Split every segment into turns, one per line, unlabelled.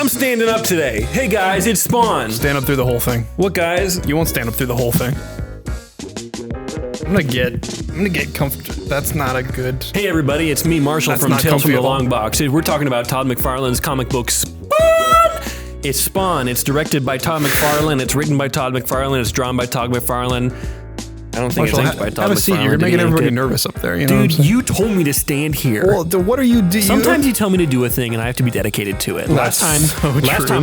I'm standing up today. Hey guys, it's Spawn.
Stand up through the whole thing.
What guys?
You won't stand up through the whole thing. I'm gonna get comfortable. That's not a good.
Hey everybody, it's me, Marshall from Tales from the Long Box. We're talking about Todd McFarlane's comic book Spawn. It's Spawn. It's directed by Todd McFarlane. It's written by Todd McFarlane. It's drawn by Todd McFarlane. I don't think
Marshall,
it's inked by Todd
have a
McFarlane.
seat. You're making everybody nervous up there. You know
Dude, you told me to stand here.
Well, what are you doing?
Sometimes you tell me to do a thing and I have to be dedicated to it. Last time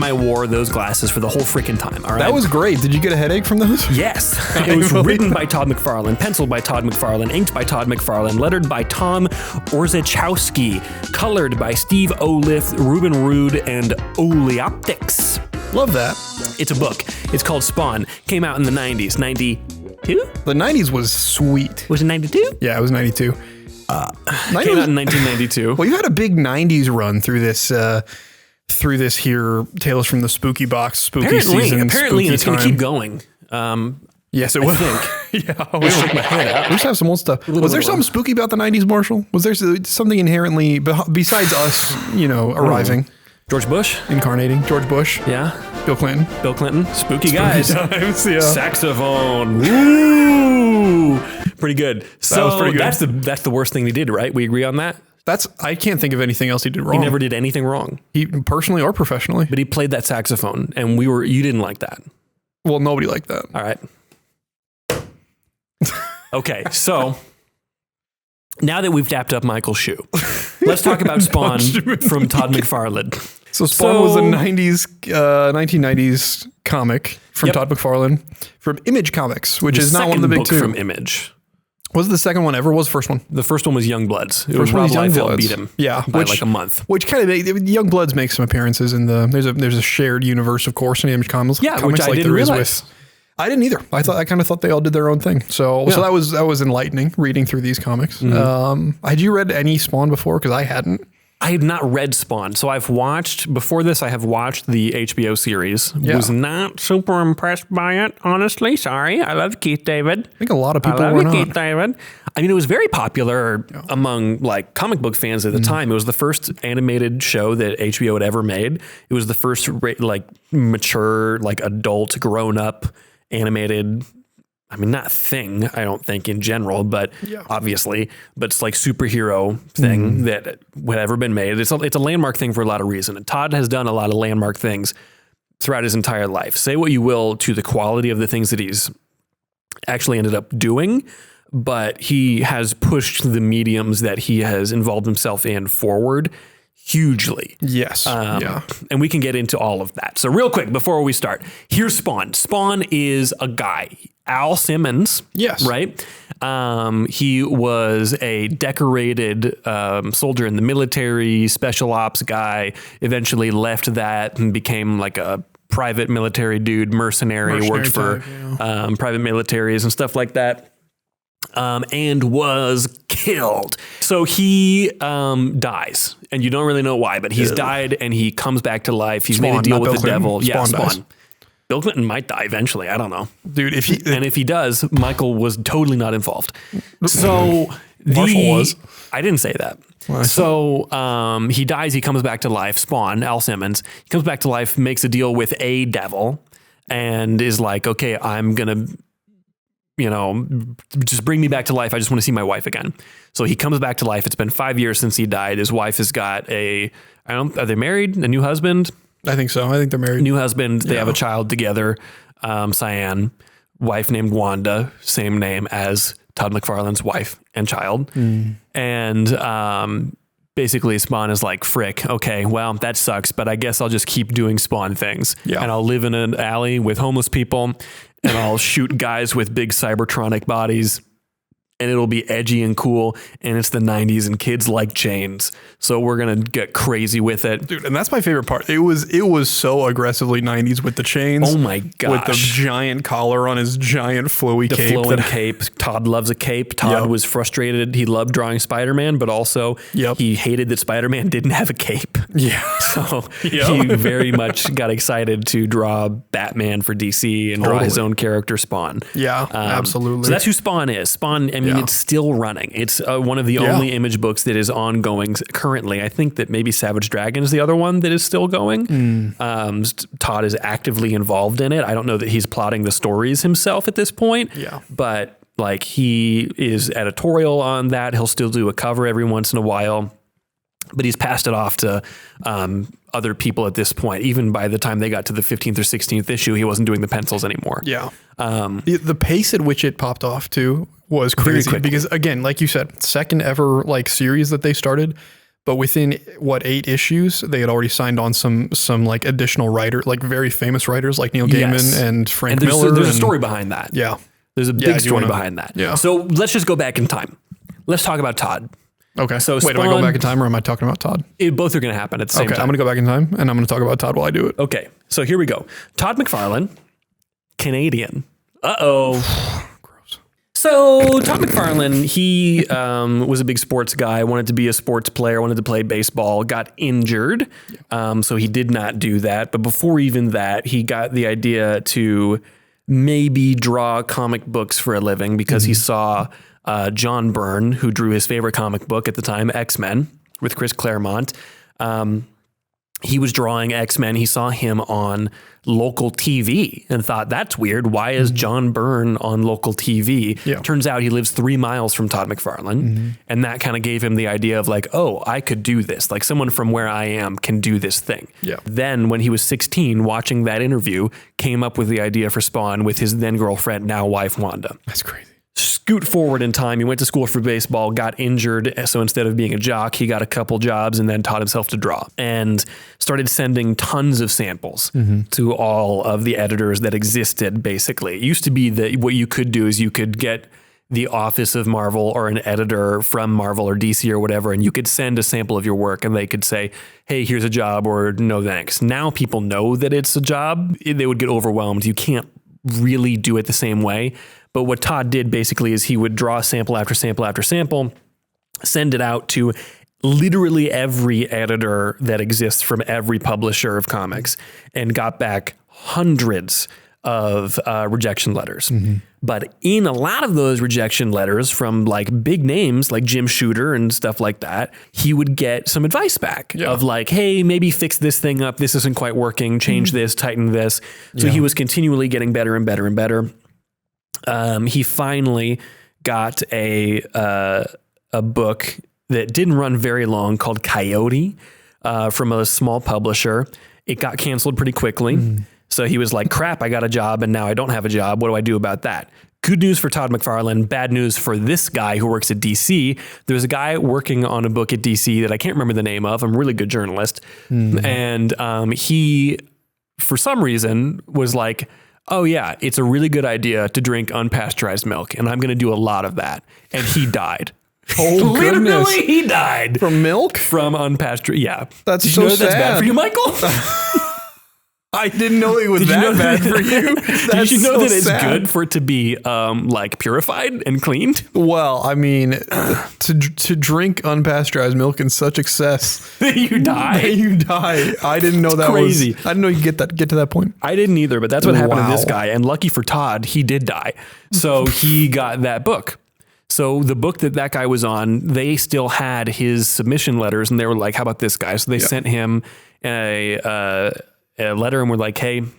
I wore those glasses for the whole freaking time. All right.
That was great. Did you get a headache from those?
Yes. It was written by Todd McFarlane, penciled by Todd McFarlane, inked by Todd McFarlane, lettered by Tom Orzechowski, colored by Steve Oliff, Ruben Rude, and Oleoptics.
Love that.
It's a book. It's called Spawn. Came out in the 90s. 92?
The 90s was sweet.
Was it 92?
Yeah, it was 92.
Came out in 1992.
Well, you had a big 90s run through this here Tales from the Spooky Box, spooky season.
Apparently, it's going to keep going.
Yes, it will. Yeah, we
stick my head out.
We just have some old stuff. Was there something spooky about the 90s, Marshall? Was there something inherently, besides us, arriving?
George Bush?
Incarnating. George Bush.
Yeah.
Bill Clinton.
Spooky guys.
Times, yeah.
Saxophone. Woo! Pretty good.
That was pretty good.
That's the worst thing he did, right? We agree on that?
I can't think of anything else he did wrong.
He never did anything wrong.
He personally or professionally.
But he played that saxophone and you didn't like that.
Well, nobody liked that.
All right. Okay, so now that we've dapped up Michael's shoe, let's talk about Spawn from Todd McFarlane.
So Spawn was a 1990s comic from Todd McFarlane from Image Comics, which is not one of the big two.
From Image.
Was it the second one ever? What was the first one?
The first one was Youngbloods.
It was Rob Liefeld
beat him.
Yeah,
by like a month.
Which kind of Youngbloods makes some appearances in there's a shared universe, of course, in Image Comics.
Yeah, which I didn't realize.
I didn't either. I kind of thought they all did their own thing. So that was enlightening reading through these comics. Mm-hmm. Had you read any Spawn before? Because I hadn't.
I had not read Spawn. So I have watched the HBO series.
Yeah.
Was not super impressed by it, honestly. Sorry. I love Keith David.
I think a lot of people
were
not.
Keith David. I mean, it was very popular among like comic book fans at the time. It was the first animated show that HBO had ever made. It was the first like mature, like adult, grown up animated, I mean, not thing, I don't think in general, but obviously, but it's like superhero thing that had ever been made. It's a landmark thing for a lot of reasons. And Todd has done a lot of landmark things throughout his entire life. Say what you will to the quality of the things that he's actually ended up doing, but he has pushed the mediums that he has involved himself in forward hugely.
Yes.
And we can get into all of that. So real quick, before we start, here's Spawn. Spawn is a guy, Al Simmons.
Yes.
Right? He was a decorated soldier in the military, special ops guy, eventually left that and became like a private military dude, mercenary worked for private militaries and stuff like that. And was killed. So he dies, and you don't really know why, but he's died, and he comes back to life. He's made a deal with the devil. Spawn. Bill Clinton might die eventually. I don't know,
dude.
If he does, Michael was totally not involved. So
Marshall was.
I didn't say that. So he dies. He comes back to life. Spawn, Al Simmons, he comes back to life, makes a deal with a devil, and is like, okay, I'm gonna, just bring me back to life. I just want to see my wife again. So he comes back to life. It's been 5 years since he died. His wife has got are they married? A new husband?
I think so. I think they're married.
New husband. They have a child together. Cyan. Wife named Wanda. Same name as Todd McFarlane's wife and child. And basically Spawn is like, frick, okay, well, that sucks, but I guess I'll just keep doing Spawn things. Yeah. And I'll live in an alley with homeless people, and I'll shoot guys with big Cybertronic bodies, and it'll be edgy and cool, and it's the 90s, and kids like chains, so we're gonna get crazy with it,
dude. And that's my favorite part. It was so aggressively 90s with the chains.
Oh my gosh,
with the giant collar on his giant flowy cape.
Flowing cape. Todd loves a cape. Todd was frustrated. He loved drawing Spider-Man, but also he hated that Spider-Man didn't have a cape. So he very much got excited to draw Batman for DC and draw his own character Spawn.
Absolutely.
So that's who Spawn is. Spawn, I mean, mean, it's still running. It's one of the only Image books that is ongoing currently. I think that maybe Savage Dragon is the other one that is still going. Todd is actively involved in it. I don't know that he's plotting the stories himself at this point.
Yeah.
But like he is editorial on that. He'll still do a cover every once in a while. But he's passed it off to other people at this point. Even by the time they got to the 15th or 16th issue, he wasn't doing the pencils anymore.
Yeah. The pace at which it popped off too was crazy because, again, like you said, second ever like series that they started. But within 8 issues, they had already signed on some like additional writer, like very famous writers like Neil Gaiman and Frank Miller.
There's a story behind that.
Yeah.
There's a big story behind that.
Yeah.
So let's just go back in time. Let's talk about Todd.
Okay. So wait, do I go back in time or am I talking about Todd?
Both are going to happen at the same time.
I'm going to go back in time and I'm going to talk about Todd while I do it.
Okay. So here we go. Todd McFarlane, Canadian. Uh-oh.
Gross.
So Todd McFarlane, he was a big sports guy, wanted to be a sports player, wanted to play baseball, got injured. So he did not do that. But before even that, he got the idea to maybe draw comic books for a living because he saw John Byrne, who drew his favorite comic book at the time, X-Men, with Chris Claremont. He was drawing X-Men. He saw him on local TV and thought, that's weird. Why is John Byrne on local TV?
Yeah.
Turns out he lives 3 miles from Todd McFarlane. And that kind of gave him the idea of like, oh, I could do this. Like someone from where I am can do this thing.
Yeah.
Then when he was 16, watching that interview, came up with the idea for Spawn with his then girlfriend, now wife, Wanda.
That's crazy.
Scoot forward in time. He went to school for baseball, got injured. So instead of being a jock, he got a couple jobs and then taught himself to draw and started sending tons of samples to all of the editors that existed. Basically, it used to be that what you could do is you could get the office of Marvel or an editor from Marvel or DC or whatever, and you could send a sample of your work and they could say, hey, here's a job or no thanks. Now people know that it's a job. They would get overwhelmed. You can't really do it the same way. But what Todd did basically is he would draw sample after sample after sample, send it out to literally every editor that exists from every publisher of comics, and got back hundreds of rejection letters. But in a lot of those rejection letters from like big names like Jim Shooter and stuff like that, he would get some advice back of like, hey, maybe fix this thing up. This isn't quite working. Change this, tighten this. So he was continually getting better and better and better. He finally got a book that didn't run very long called Coyote from a small publisher. It got canceled pretty quickly. So he was like, crap, I got a job and now I don't have a job. What do I do about that? Good news for Todd McFarlane, bad news for this guy who works at DC. There's a guy working on a book at DC that I can't remember the name of. I'm a really good journalist. And he, for some reason, was like, oh yeah, it's a really good idea to drink unpasteurized milk, and I'm going to do a lot of that. And he died.
Oh, goodness.
Literally, he died.
From milk?
From unpasteurized, yeah.
That's
Did you
so
know that's
sad.
bad for you, Michael?
I didn't know it was that bad for you.
Did you know that it's good for it to be like purified and cleaned?
Well, I mean, to drink unpasteurized milk in such excess,
you die.
You die. I didn't know that
crazy.
I didn't know you get to that point.
I didn't either, but that's what happened to this guy. And lucky for Todd, he did die. So he got that book. So the book that guy was on, they still had his submission letters, and they were like, "How about this guy?" So they sent him a letter and were like, hey, do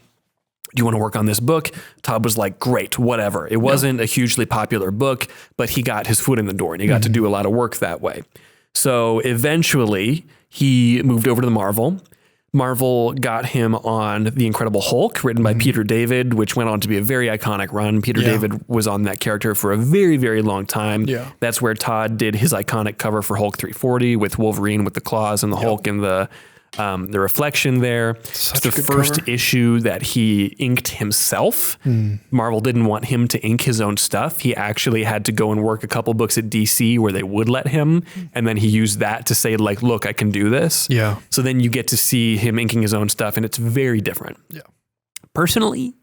you want to work on this book? Todd was like, great, whatever. It wasn't a hugely popular book, but he got his foot in the door and he got to do a lot of work that way. So eventually he moved over to Marvel. Marvel got him on The Incredible Hulk, written by Peter David, which went on to be a very iconic run. Peter David was on that character for a very, very long time. Yeah. That's where Todd did his iconic cover for Hulk 340 with Wolverine with the claws and the Hulk and the reflection there. It's the first issue that he inked himself. Marvel didn't want him to ink his own stuff. He actually had to go and work a couple books at DC where they would let him. And then he used that to say like, look, I can do this. Yeah. So then you get to see him inking his own stuff and it's very different. Yeah. Personally,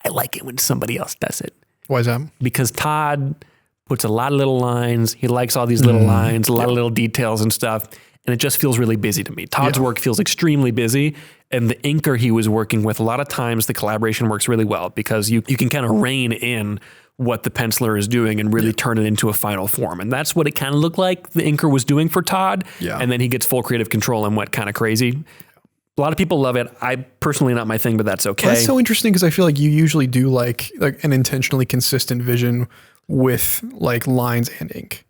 I like it when somebody else does it.
Why is that?
Because Todd puts a lot of little lines. He likes all these little lines, a lot of little details and stuff. And it just feels really busy to me. Todd's work feels extremely busy. And the inker he was working with, a lot of times the collaboration works really well because you can kind of rein in what the penciler is doing and really turn it into a final form. And that's what it kind of looked like the inker was doing for Todd.
Yeah.
And then he gets full creative control and went kind of crazy. A lot of people love it. I personally not my thing, but that's okay.
Well, that's so interesting because I feel like you usually do like an intentionally consistent vision with like lines and ink.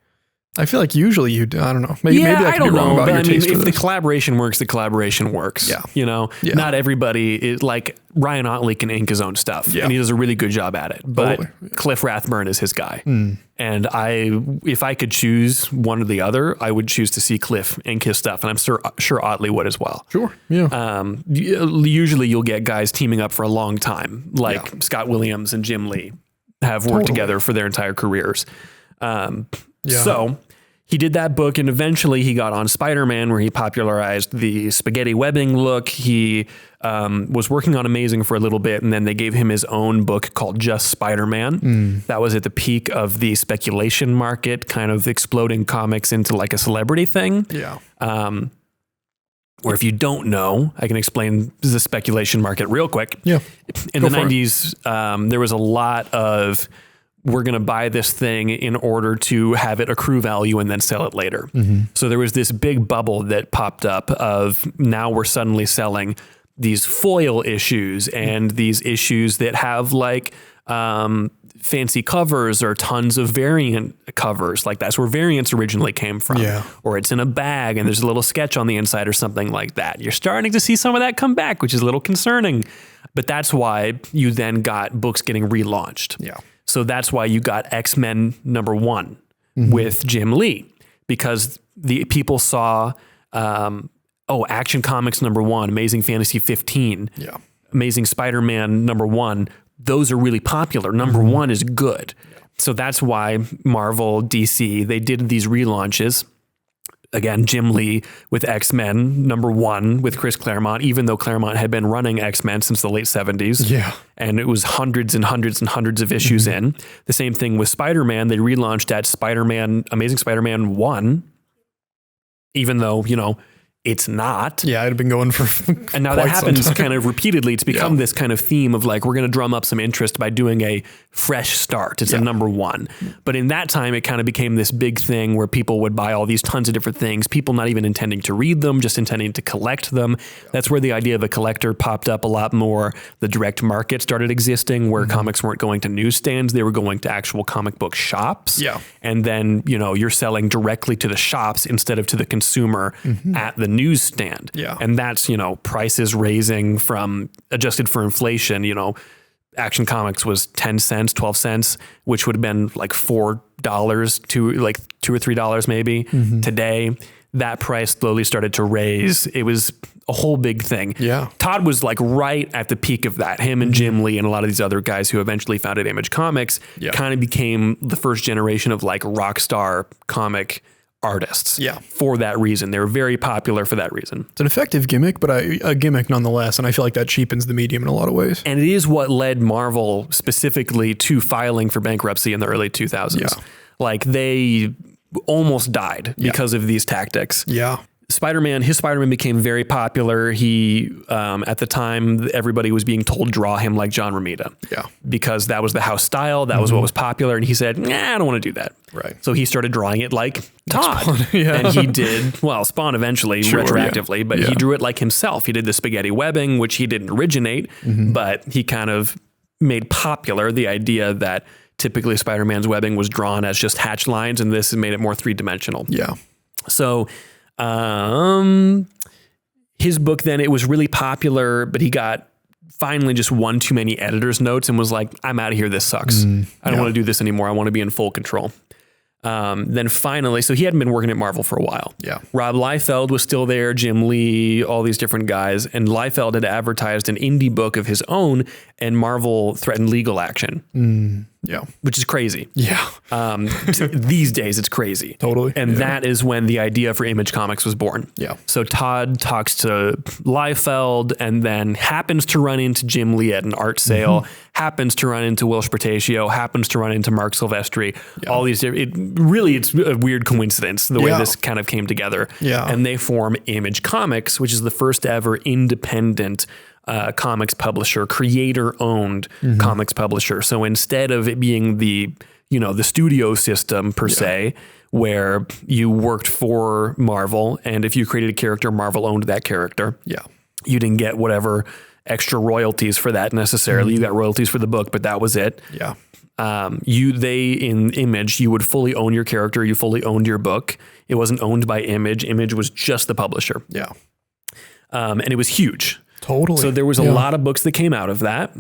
I feel like usually you do. I don't know. Maybe I could be wrong about your taste.
If the collaboration works, the collaboration works.
Yeah.
You know, not everybody is like Ryan Otley can ink his own stuff and he does a really good job at it. But Cliff Rathburn is his guy. And if I could choose one or the other, I would choose to see Cliff ink his stuff. And I'm sure Otley would as well.
Sure. Yeah.
Usually you'll get guys teaming up for a long time, like Scott Williams and Jim Lee have worked together for their entire careers. So he did that book, and eventually he got on Spider-Man, where he popularized the spaghetti webbing look. He was working on Amazing for a little bit, and then they gave him his own book called Just Spider-Man. That was at the peak of the speculation market, kind of exploding comics into like a celebrity thing.
Yeah.
Or if you don't know, I can explain the speculation market real quick.
Yeah.
In the 90s, there was a lot of, we're going to buy this thing in order to have it accrue value and then sell it later. So there was this big bubble that popped up of now we're suddenly selling these foil issues and these issues that have like fancy covers or tons of variant covers. Like that's where variants originally came from. Or it's in a bag and there's a little sketch on the inside or something like that. You're starting to see some of that come back, which is a little concerning. But that's why you then got books getting relaunched. So that's why you got X-Men #1 with Jim Lee, because the people saw, Action Comics #1, Amazing Fantasy 15, Amazing Spider-Man #1. Those are really popular. #1 is good. So that's why Marvel, DC, they did these relaunches. Again, Jim Lee with X-Men #1 with Chris Claremont, even though Claremont had been running X-Men since the late 70s. And it was hundreds and hundreds and hundreds of issues in. The same thing with Spider-Man. They relaunched at Amazing Spider-Man 1, even though, you know, it's not.
It had been going for
and now that happens kind of repeatedly. It's become this kind of theme of like, we're going to drum up some interest by doing a fresh start. It's a #1. But in that time, it kind of became this big thing where people would buy all these tons of different things, people not even intending to read them, just intending to collect them. That's where the idea of a collector popped up a lot more. The direct market started existing where comics weren't going to newsstands. They were going to actual comic book shops. And then, you know, you're selling directly to the shops instead of to the consumer at the newsstand. And that's, you know, prices raising from adjusted for inflation. You know, Action Comics was 10 cents, 12 cents, which would have been like $4 to like $2 or $3 maybe. Today, that price slowly started to raise. It was a whole big thing. Todd was like right at the peak of that. Him and Jim Lee and a lot of these other guys who eventually founded Image Comics kind of became the first generation of like rock star comic artists for that reason. They were very popular for that reason.
It's an effective gimmick, but a gimmick nonetheless. And I feel like that cheapens the medium in a lot of ways.
And it is what led Marvel specifically to filing for bankruptcy in the early 2000s. Like they almost died because of these tactics. His Spider-Man became very popular. He, at the time, everybody was being told, draw him like John Romita. Because that was the house style. That was what was popular. And he said, I don't want to do that. So he started drawing it like Todd. Spawn, and he did, well, Spawn eventually, retroactively, but he drew it like himself. He did the spaghetti webbing, which he didn't originate, but he kind of made popular the idea that typically Spider-Man's webbing was drawn as just hatch lines, and this made it more three-dimensional. So his book then, it was really popular, but he got finally just one too many editor's notes and was like, I'm out of here. This sucks. I don't want to do this anymore. I want to be in full control. Then finally, so he hadn't been working at Marvel for a while. Rob Liefeld was still there, Jim Lee, all these different guys. And Liefeld had advertised an indie book of his own, and Marvel threatened legal action. Which is crazy. These days, it's crazy. And that is when the idea for Image Comics was born. So Todd talks to Liefeld and then happens to run into Jim Lee at an art sale, happens to run into Will Spertatio, happens to run into Mark Silvestri. All these, it's a weird coincidence the way this kind of came together.
Yeah.
And they form Image Comics, which is the first ever independent comics publisher, creator-owned comics publisher. So instead of it being the studio system per se, where you worked for Marvel, and if you created a character, Marvel owned that character.
Yeah.
You didn't get whatever extra royalties for that necessarily. You got royalties for the book, but that was it.
Yeah.
In Image, you would fully own your character. You fully owned your book. It wasn't owned by Image. Image was just the publisher.
Yeah.
And it was huge.
Totally.
So there was a lot of books that came out of that.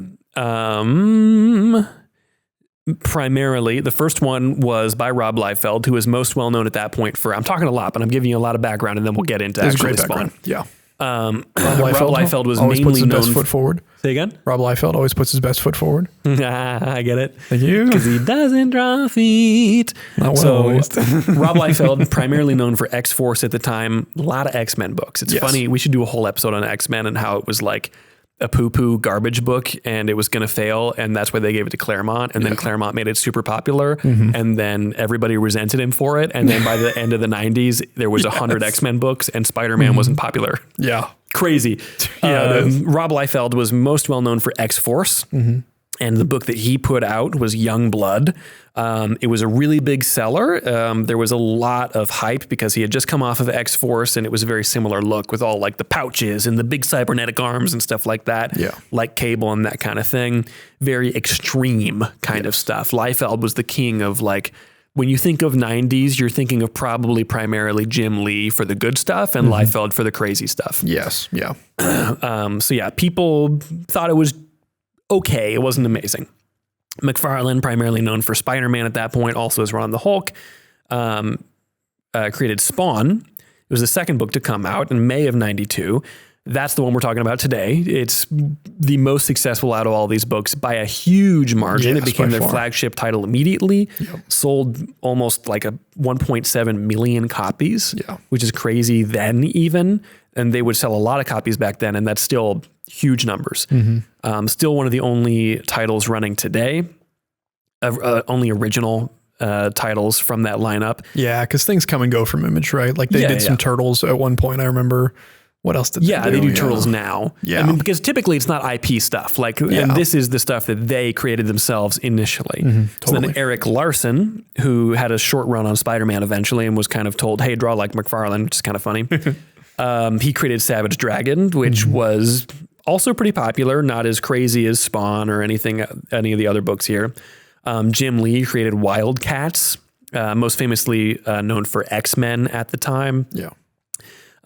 Primarily, the first one was by Rob Liefeld, who is most well known at that point for, I'm talking a lot, but I'm giving you a lot of background, and then we'll get into actually Spawn.
Yeah.
Rob Liefeld was
always
mainly
puts his
known.
best foot forward.
Say again?
Rob Liefeld always puts his best foot forward.
I get it.
Thank you.
Because he doesn't draw feet.
Not well,
so
at least.
Rob Liefeld, primarily known for X-Force at the time, a lot of X-Men books. It's funny. We should do a whole episode on X-Men and how it was like a poo-poo garbage book and it was going to fail, and that's why they gave it to Claremont, and then Claremont made it super popular, and then everybody resented him for it, and then by the end of the 90s there was 100 X-Men books and Spider-Man wasn't popular. Crazy. Rob Liefeld was most well known for X-Force, and the book that he put out was Young Blood. It was a really big seller. There was a lot of hype because he had just come off of X-Force, and it was a very similar look with all like the pouches and the big cybernetic arms and stuff like that, like Cable and that kind of thing. Very extreme kind of stuff. Liefeld was the king of like, when you think of 90s, you're thinking of probably primarily Jim Lee for the good stuff and Liefeld for the crazy stuff.
Yes. Yeah.
People thought it was okay. It wasn't amazing. McFarlane, primarily known for Spider-Man at that point, also has run on the Hulk, created Spawn. It was the second book to come out in May of 92. That's the one we're talking about today. It's the most successful out of all these books by a huge margin. It became their flagship title immediately. Sold almost like 1.7 million copies, which is crazy then even. And they would sell a lot of copies back then, and that's still huge numbers. Still one of the only titles running today, only original titles from that lineup.
Yeah, because things come and go from Image, right? Like they did some Turtles at one point, I remember. What else did they do?
They do Turtles now. I mean, because typically it's not IP stuff. Like, and this is the stuff that they created themselves initially. So then Eric Larson, who had a short run on Spider-Man eventually and was kind of told, hey, draw like McFarlane, which is kind of funny. He created Savage Dragon, which was also pretty popular, not as crazy as Spawn or any of the other books here. Jim Lee created Wildcats, most famously known for X-Men at the time.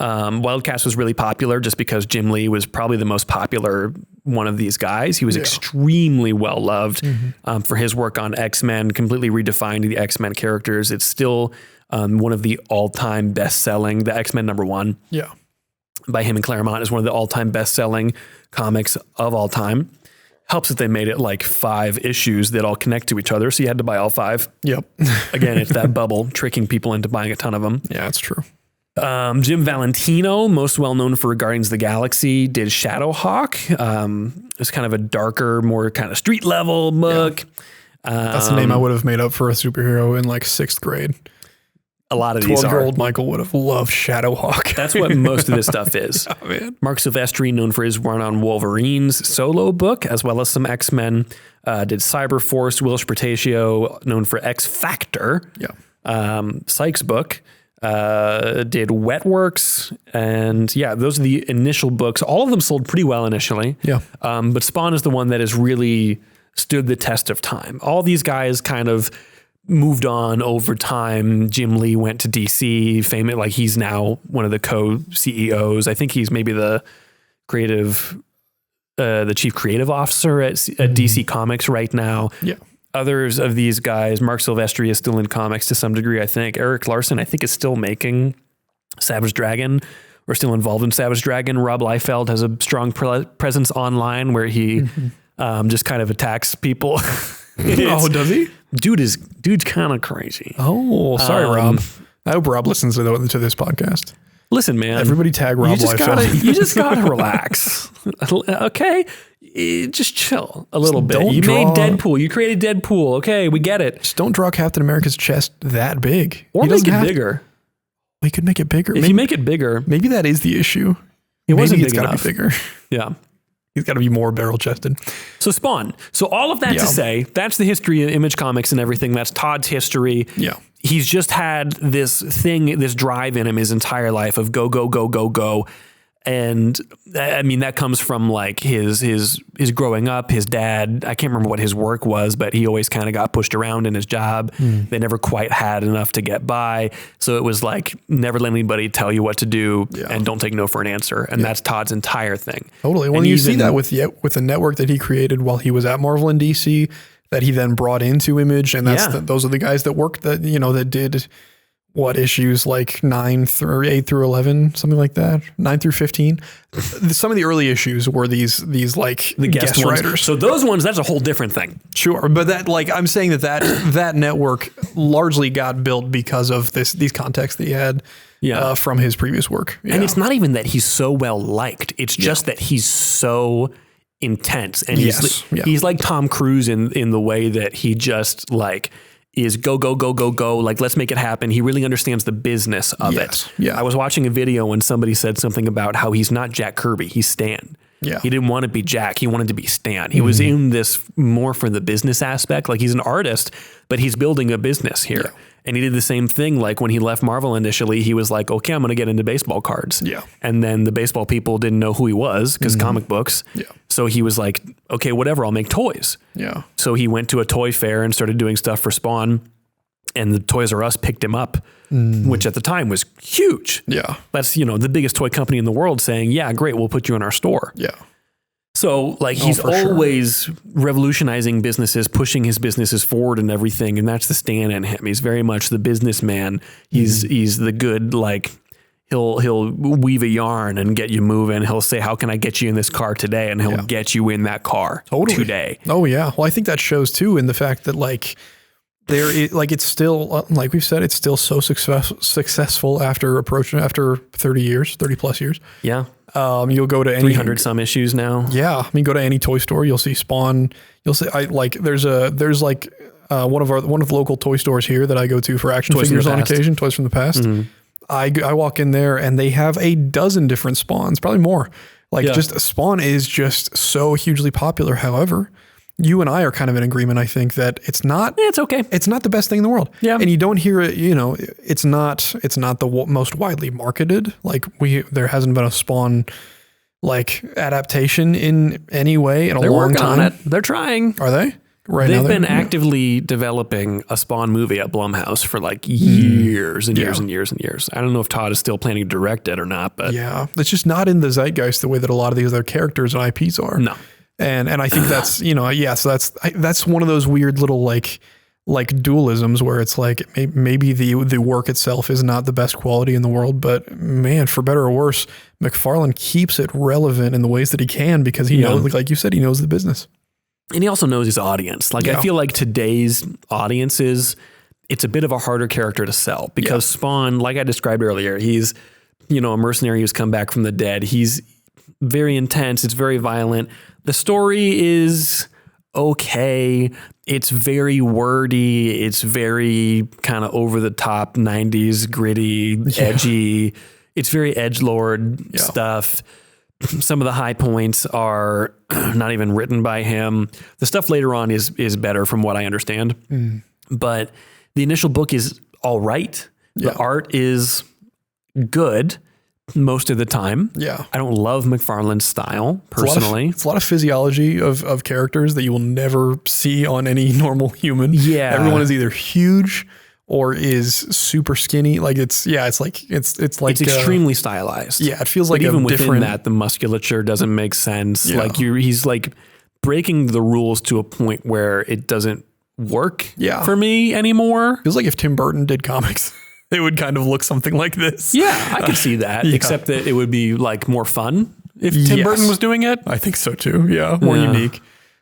Wildcats was really popular just because Jim Lee was probably the most popular one of these guys. He was extremely well loved for his work on X-Men, completely redefined the X-Men characters. It's still one of the all-time best-selling, the X-Men #1 by him and Claremont is one of the all-time best-selling comics of all time. Helps that they made it like 5 issues that all connect to each other, so you had to buy all 5. Again, it's that bubble tricking people into buying a ton of them.
Yeah, that's true.
Jim Valentino, most well known for Guardians of the Galaxy, did Shadowhawk. It's kind of a darker, more kind of street level book.
That's the name I would have made up for a superhero in like 6th grade.
A lot of these are.
12-year-old Michael would have loved Shadowhawk.
That's what most of this stuff is. Mark Silvestri, known for his run on Wolverine's solo book, as well as some X-Men, did Cyberforce. Will Spertatio, known for X Factor. Sykes' book. Did Wetworks, and those are the initial books. All of them sold pretty well initially. But Spawn is the one that has really stood the test of time. All these guys kind of moved on over time. Jim Lee went to DC, famous, like he's now one of the co-CEOs. I think he's maybe the chief creative officer at DC Comics right now. Others of these guys, Mark Silvestri is still in comics to some degree, I think. Eric Larson, I think, is still making Savage Dragon or still involved in Savage Dragon. Rob Liefeld has a strong presence online where he just kind of attacks people.
Does he?
Dude's kind of crazy.
Oh, sorry, Rob. I hope Rob listens to this podcast.
Listen, man.
Everybody tag Rob Liefeld.
You just gotta relax. Okay? just chill a little bit.
don't
You
draw-
made Deadpool. You created Deadpool. Okay, we get it.
Just don't draw Captain America's chest that big.
Or
He
make
doesn't
it
have-
bigger.
We could make it bigger.
If you make it bigger,
Maybe that is the issue.
it wasn't
Maybe it's
big
got to
enough.
be bigger.
Yeah.
He's got to be more barrel chested.
So Spawn. So all of that to say, that's the history of Image Comics and everything. That's Todd's history.
Yeah.
He's just had this thing, this drive in him his entire life of go, go, go, go, go. And I mean, that comes from like his growing up, his dad, I can't remember what his work was, but he always kind of got pushed around in his job. They never quite had enough to get by. So it was like, never let anybody tell you what to do and don't take no for an answer. And that's Todd's entire thing.
Totally. Well, you see that with the network that he created while he was at Marvel and DC that he then brought into Image. And those are the guys that worked that, that did what issues like 8 through 11, something like that, 9 through 15. Some of the early issues were these like
The guest
writers.
So those ones, that's a whole different thing.
Sure, but that I'm saying that network largely got built because of these contexts that he had from his previous work. Yeah.
And it's not even that he's so well liked. It's just that he's so intense, and he's like Tom Cruise in the way that he just like is go, go, go, go, go. Like, let's make it happen. He really understands the business of it.
Yeah.
I was watching a video when somebody said something about how he's not Jack Kirby, he's Stan.
Yeah.
He didn't want to be Jack. He wanted to be Stan. He was in this more for the business aspect. Like, he's an artist, but he's building a business here.
Yeah.
And he did the same thing. Like when he left Marvel initially, he was like, okay, I'm going to get into baseball cards.
Yeah.
And then the baseball people didn't know who he was because comic books.
Yeah.
So he was like, okay, whatever, I'll make toys.
Yeah.
So he went to a toy fair and started doing stuff for Spawn. And the Toys R Us picked him up, which at the time was huge.
Yeah.
That's, the biggest toy company in the world saying, yeah, great, we'll put you in our store.
Yeah.
So like he's always revolutionizing businesses, pushing his businesses forward and everything. And that's the Stan in him. He's very much the businessman. He's the good, like he'll weave a yarn and get you moving. He'll say, how can I get you in this car today? And he'll get you in that car today.
Oh yeah. Well, I think that shows too in the fact that like it's still, like we've said, it's still so successful after 30 plus years.
Yeah.
You'll go to any
300 some issues now.
Yeah. I mean, go to any toy store, you'll see Spawn. You'll see, there's one of the local toy stores here that I go to for action figures on occasion, Toys from the Past. Mm-hmm. I walk in there and they have a dozen different Spawns, probably more. Just Spawn is just so hugely popular. However, you and I are kind of in agreement, I think, that it's not.
It's okay.
It's not the best thing in the world.
Yeah.
And you don't hear it. It's not the most widely marketed. There hasn't been a Spawn adaptation in any way in a long time.
They're working on it. They're trying.
Are they? Right.
They've been actively developing a Spawn movie at Blumhouse for years and years and years and years. I don't know if Todd is still planning to direct it or not, but
yeah, it's just not in the zeitgeist the way that a lot of these other characters and IPs are.
No.
And I think that's, so that's one of those weird little like dualisms where it's like maybe the work itself is not the best quality in the world, but man, for better or worse, McFarlane keeps it relevant in the ways that he can because he knows, like you said, he knows the business.
And he also knows his audience. I feel like today's audiences, it's a bit of a harder character to sell because Spawn, like I described earlier, he's, a mercenary who's come back from the dead. He's very intense. It's very violent. The story is okay. It's very wordy. It's very kind of over the top 90s gritty, edgy. It's very edgelord stuff. Some of the high points are not even written by him. The stuff later on is better from what I understand. But the initial book is all right. The art is good most of the time.
Yeah.
I don't love McFarlane's style personally.
It's a lot of physiology of characters that you will never see on any normal human.
Yeah.
Everyone is either huge or is super skinny. It's
extremely stylized.
Yeah. It feels like
even within that, the musculature doesn't make sense. Yeah. He's breaking the rules to a point where it doesn't work for me anymore.
Feels like if Tim Burton did comics, it would kind of look something like this.
Yeah, I could see that, except that it would be more fun if Tim Burton was doing it.
I think so too. Yeah, more unique.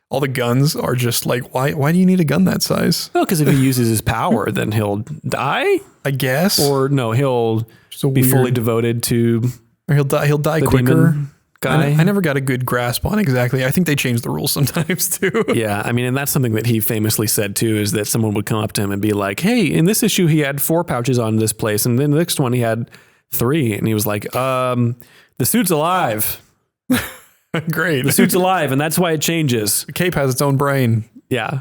All the guns are just why do you need a gun that size?
Well, because if he uses his power, then he'll die,
I guess.
Or no, he'll be fully devoted to.
Or he'll die quicker.
guy.
I never got a good grasp on exactly. I think they change the rules sometimes too.
Yeah, I mean, and that's something that he famously said too, is that someone would come up to him and be like, "Hey, in this issue he had 4 pouches on this place, and then the next one he had 3," and he was like, "The suit's alive."
Great.
The suit's alive, and that's why it changes.
The cape has its own brain.
Yeah.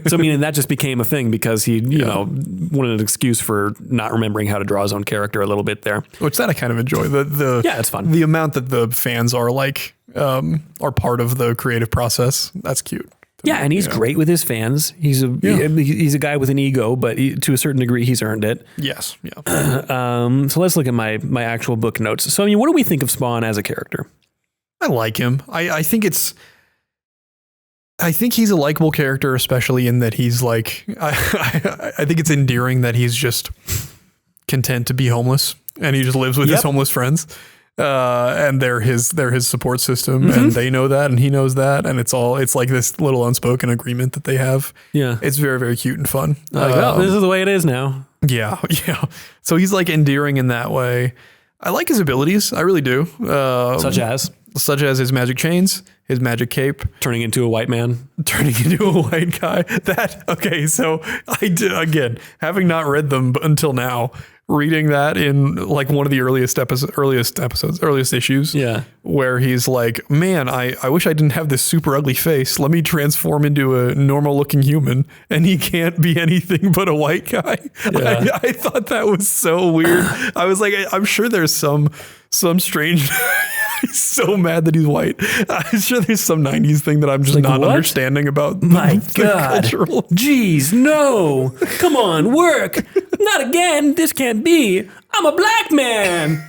So, I mean, and that just became a thing because he, you know, wanted an excuse for not remembering how to draw his own character a little bit there.
Which that I kind of enjoy. Yeah,
it's fun.
The amount that the fans are like, are part of the creative process. That's cute.
Yeah, and he's great with his fans. He's a guy with an ego, but to a certain degree, he's earned it.
Yes. Yeah.
So let's look at my actual book notes. So, I mean, what do we think of Spawn as a character?
I like him. I think he's a likable character, especially in that he's like, I think it's endearing that he's just content to be homeless and he just lives with his homeless friends. And they're his support system, and they know that, and he knows that, and it's like this little unspoken agreement that they have. Yeah, it's very, very cute and fun.
Like, this is the way it is now.
Yeah. So he's like endearing in that way. I like his abilities, I really do. Such as his magic chains, his magic cape,
turning into a white man,
turning into a white guy. So I did, again, having not read them until now. Reading that in like one of the earliest issues, where he's like, man, I wish I didn't have this super ugly face. Let me transform into a normal looking human, and he can't be anything but a white guy. Yeah. I thought that was so weird. I was like, I'm sure there's some strange. He's so mad that he's white. I'm sure there's some 90s thing that I'm just like, not understanding about.
My God. Jeez, no. Come on, work. Not again. This can't be. I'm a black man.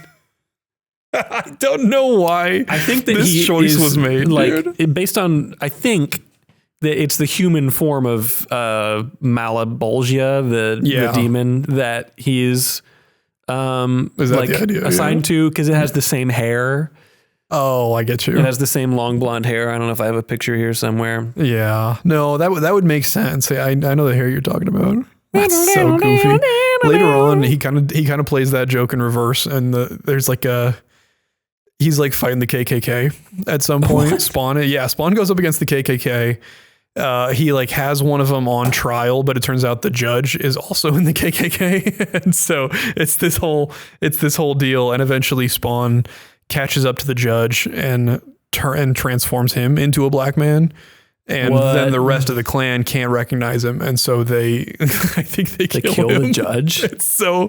I don't know why
I think that
this choice was made.
Like, based on, I think that it's the human form of Malabolgia, the demon that he is like the idea? Assigned to, because it has the same hair.
Oh, I get you.
It has the same long blonde hair. I don't know if I have a picture here somewhere.
Yeah. No, that would make sense. I know the hair you're talking about. That's so goofy. Later on, he kind of plays that joke in reverse, and there's like he's like fighting the KKK at some point. What? Spawn goes up against the KKK. He like has one of them on trial, but it turns out the judge is also in the KKK, and so it's this whole deal. And eventually, Spawn catches up to the judge and transforms him into a black man. And then the rest of the clan can't recognize him, and so I think they kill him.
The judge.
It's so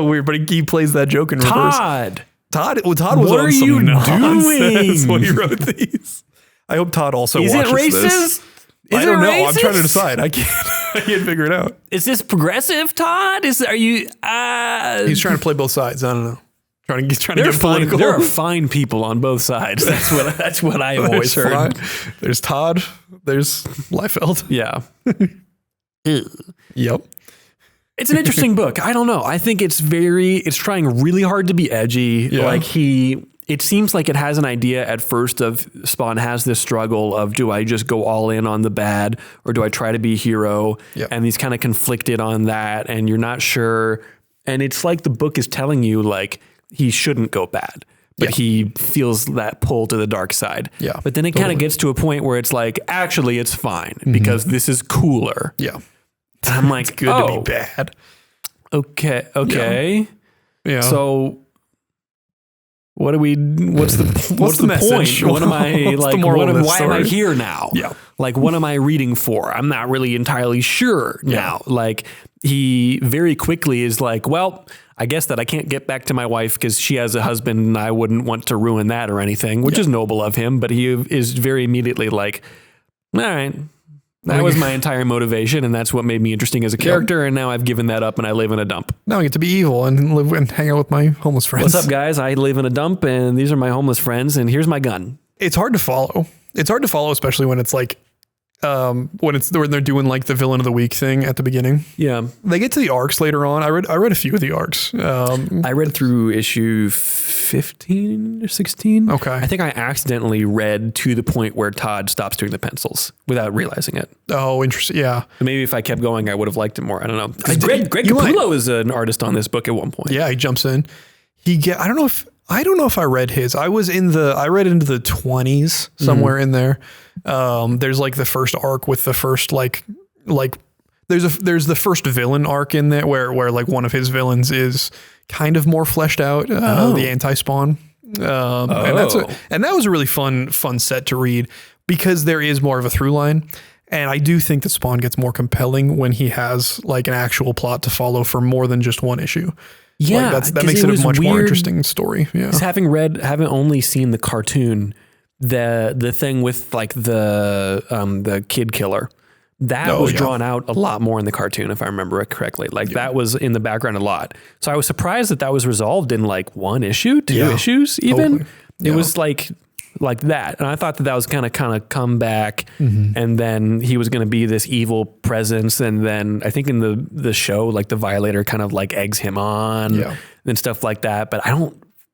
weird, but he plays that joke in reverse. Todd was
what
on
are
some
you
nonsense
doing
when he wrote these. I hope Todd also
watches
this.
Is it racist?
I don't know. I'm trying to decide. I can't figure it out.
Is this progressive, Todd? Are you?
He's trying to play both sides. I don't know. Trying to get political.
There are fine people on both sides. That's what I have always heard.
There's Todd. There's Liefeld.
Yeah.
Yep.
It's an interesting book. I don't know. I think it's trying really hard to be edgy. Yeah. Like it seems like it has an idea at first of Spawn has this struggle of, do I just go all in on the bad or do I try to be a hero? Yep. And he's kind of conflicted on that, and you're not sure. And it's like the book is telling you like he shouldn't go bad, but he feels that pull to the dark side. Yeah. But then it kind of gets to a point where it's like, actually it's fine because this is cooler.
Yeah.
And I'm like,
it's good to be bad.
Okay. Yeah. So what's the
message?
Point? What am I like? Why am I here now?
Yeah.
Like, what am I reading for? I'm not really entirely sure now. Like, he very quickly is like, well, I guess that I can't get back to my wife because she has a husband and I wouldn't want to ruin that or anything, which is noble of him. But he is very immediately like, all right, that was my entire motivation, and that's what made me interesting as a character. And now I've given that up and I live in a dump.
Now I get to be evil and live and hang out with my homeless friends.
What's up, guys? I live in a dump and these are my homeless friends and here's my gun.
It's hard to follow. Especially when it's like, when they're doing like the villain of the week thing at the beginning.
Yeah.
They get to the arcs later on. I read a few of the arcs.
I read through issue 15 or 16.
Okay.
I think I accidentally read to the point where Todd stops doing the pencils without realizing it.
Oh, interesting. Yeah.
Maybe if I kept going, I would have liked it more. I don't know. Greg Capullo is an artist on this book at one point.
Yeah, he jumps in. I don't know if I don't know if I read his. I read into the 20s somewhere in there. There's like the first arc with the first like there's the first villain arc in there where like one of his villains is kind of more fleshed out, the anti-Spawn. And that was a really fun set to read because there is more of a through line. And I do think that Spawn gets more compelling when he has like an actual plot to follow for more than just one issue.
Yeah,
like that makes it a much more interesting story. Yeah,
having only seen the cartoon, the thing with like the kid killer, that was drawn out a lot more in the cartoon, if I remember it correctly. Like that was in the background a lot. So I was surprised that was resolved in like one issue, two issues, even. Totally. It was like that. And I thought that was kind of come back, and then he was going to be this evil presence. And then I think in the show, like the Violator kind of like eggs him on and stuff like that. But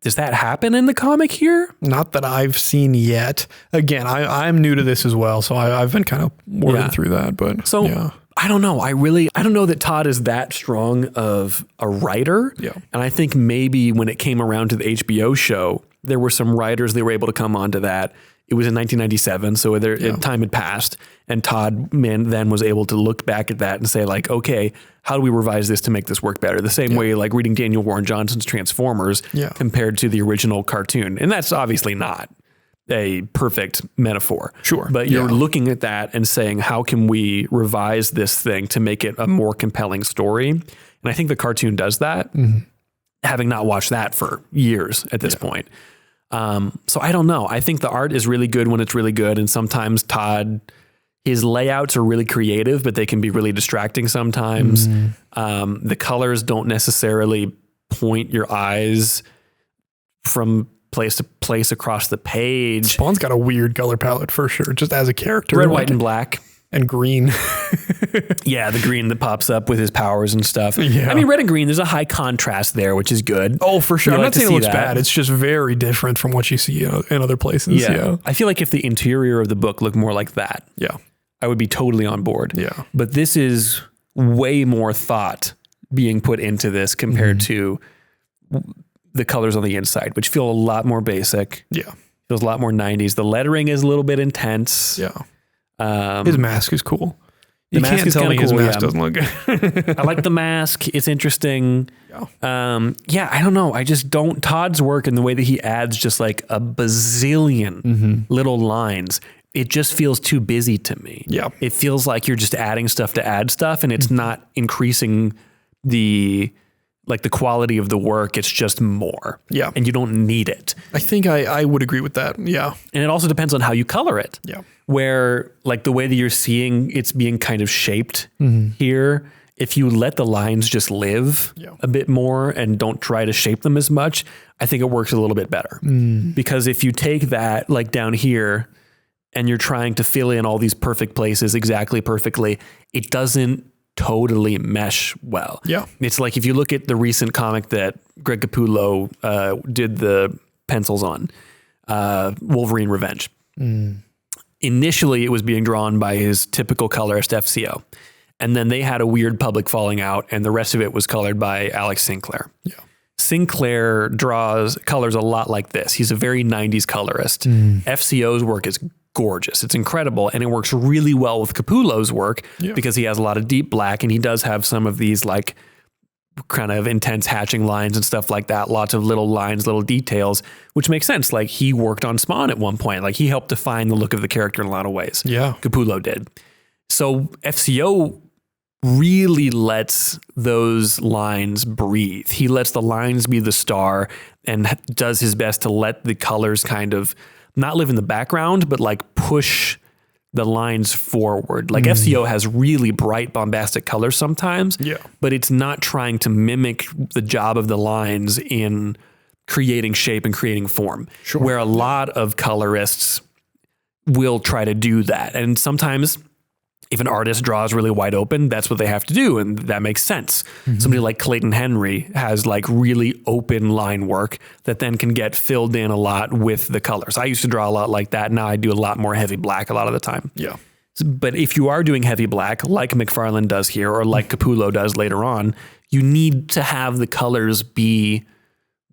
does that happen in the comic here?
Not that I've seen yet. Again, I'm new to this as well, so I've been kind of working through that. But
so I don't know. I don't know that Todd is that strong of a writer.
Yeah.
And I think maybe when it came around to the HBO show, there were some writers that were able to come onto that. It was in 1997, so time had passed, and Todd then was able to look back at that and say like, okay, how do we revise this to make this work better? The same way like reading Daniel Warren Johnson's Transformers compared to the original cartoon. And that's obviously not a perfect metaphor.
Sure.
But you're looking at that and saying, how can we revise this thing to make it a more compelling story? And I think the cartoon does that, having not watched that for years at this point. So I don't know. I think the art is really good when it's really good. And sometimes his layouts are really creative, but they can be really distracting sometimes. The colors don't necessarily point your eyes from place to place across the page.
Spawn's got a weird color palette for sure, just as a character.
Red, white, and black.
And green.
The green that pops up with his powers and stuff.
Yeah.
I mean, red and green, there's a high contrast there, which is good.
Oh, for sure. I'm not saying it looks bad. It's just very different from what you see in other places. Yeah.
I feel like if the interior of the book looked more like that, I would be totally on board.
Yeah.
But this is way more thought being put into this compared to the colors on the inside, which feel a lot more basic.
Yeah.
Feels a lot more 90s. The lettering is a little bit intense.
Yeah. His mask is cool.
You can't tell me
his mask doesn't look good.
I like the mask. It's interesting. I don't know. I just don't. Todd's work and the way that he adds just like a bazillion little lines, it just feels too busy to me.
Yeah.
It feels like you're just adding stuff to add stuff, and it's not increasing the quality of the work. It's just more.
Yeah.
And you don't need it.
I think I would agree with that. Yeah.
And it also depends on how you color it.
Yeah.
Where like the way that you're seeing it's being kind of shaped here, if you let the lines just live a bit more and don't try to shape them as much, I think it works a little bit better. Because if you take that like down here and you're trying to fill in all these perfect places exactly perfectly, it doesn't totally mesh well.
Yeah.
It's like if you look at the recent comic that Greg Capullo did the pencils on, Wolverine Revenge. Initially, it was being drawn by his typical colorist FCO. And then they had a weird public falling out, and the rest of it was colored by Alex Sinclair.
Yeah.
Sinclair colors a lot like this. He's a very 90s colorist. FCO's work is gorgeous. It's incredible, and it works really well with Capullo's work because he has a lot of deep black, and he does have some of these like kind of intense hatching lines and stuff like that. Lots of little lines, little details, which makes sense. Like he worked on Spawn at one point. Like he helped define the look of the character in a lot of ways.
Yeah.
Capullo did. So FCO really lets those lines breathe. He lets the lines be the star and does his best to let the colors kind of not live in the background, but like push the lines forward. Like FCO has really bright, bombastic colors sometimes, but it's not trying to mimic the job of the lines in creating shape and creating form, where a lot of colorists will try to do that. And sometimes if an artist draws really wide open, that's what they have to do. And that makes sense. Somebody like Clayton Henry has like really open line work that then can get filled in a lot with the colors. I used to draw a lot like that. Now I do a lot more heavy black a lot of the time.
Yeah.
But if you are doing heavy black, like McFarlane does here, or like Capullo does later on, you need to have the colors be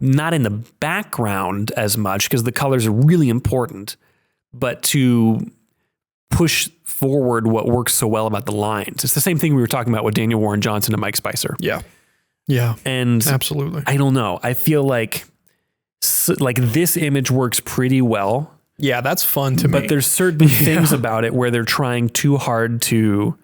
not in the background as much because the colors are really important, but to push forward what works so well about the lines. It's the same thing we were talking about with Daniel Warren Johnson and Mike Spicer.
Yeah. Yeah.
And
absolutely.
I don't know. I feel like this image works pretty well.
Yeah, that's fun to me.
But there's certain things about it where they're trying too hard to